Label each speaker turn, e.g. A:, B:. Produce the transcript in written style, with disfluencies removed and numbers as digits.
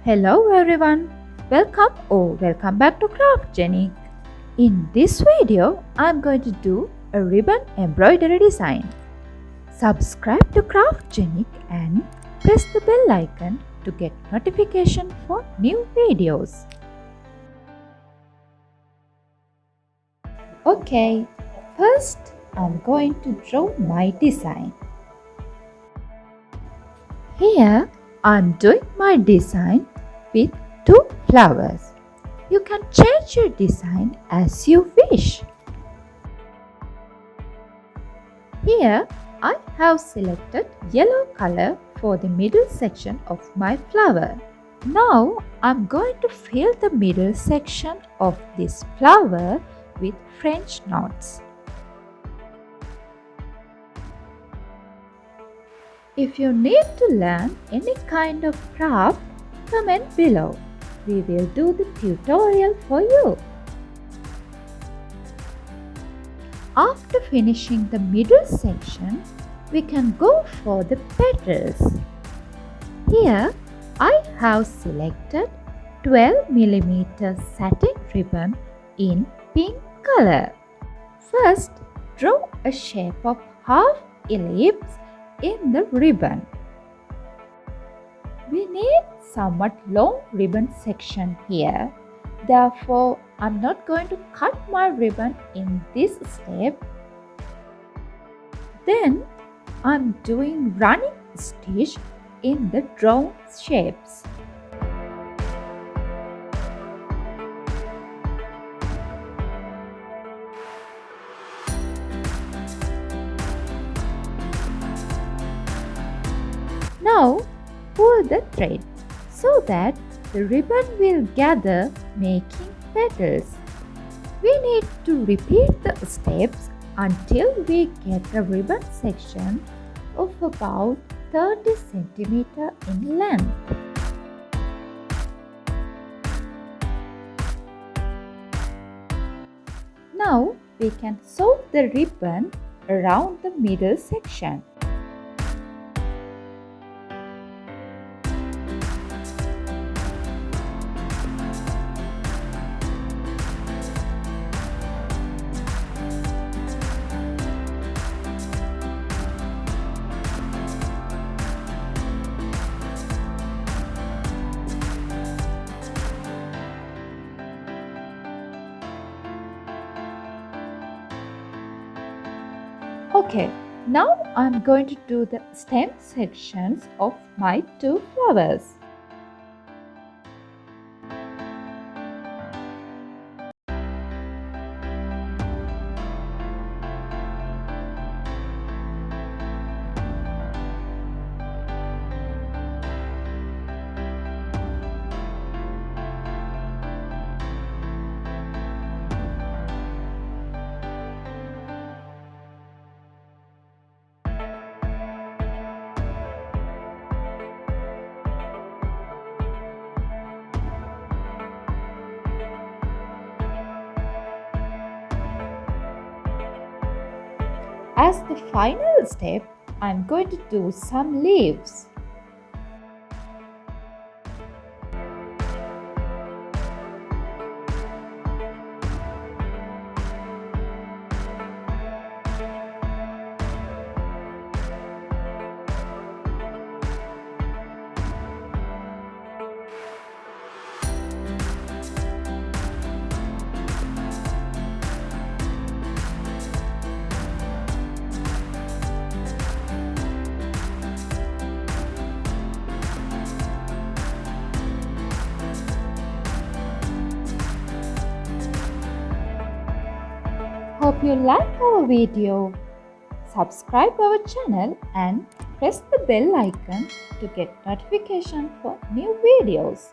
A: Hello everyone, welcome back to Craftgenic. In this video, I'm going to do a ribbon embroidery design. Subscribe to Craftgenic and press the bell icon to get notification for new videos. Okay, first I'm going to draw my design. Here I'm doing my design with two flowers. You can change your design as you wish. Here I have selected yellow color for the middle section of my flower. Now I'm going to fill the middle section of this flower with French knots. If you need to learn any kind of craft, comment below. We will do the tutorial for you. After finishing the middle section, we can go for the petals. Here, I have selected 12 mm satin ribbon in pink color. First, draw a shape of half ellipse in the ribbon. We need somewhat long ribbon section here. Therefore, I'm not going to cut my ribbon in this step. Then, I'm doing running stitch in the drawn shapes. Now, pull the thread so that the ribbon will gather making petals. We need to repeat the steps until we get a ribbon section of about 30 cm in length. Now we can sew the ribbon around the middle section. Okay, now I'm going to do the stem sections of my two flowers. As the final step, I'm going to do some leaves. Hope you like our video. Subscribe our channel and press the bell icon to get notification for new videos.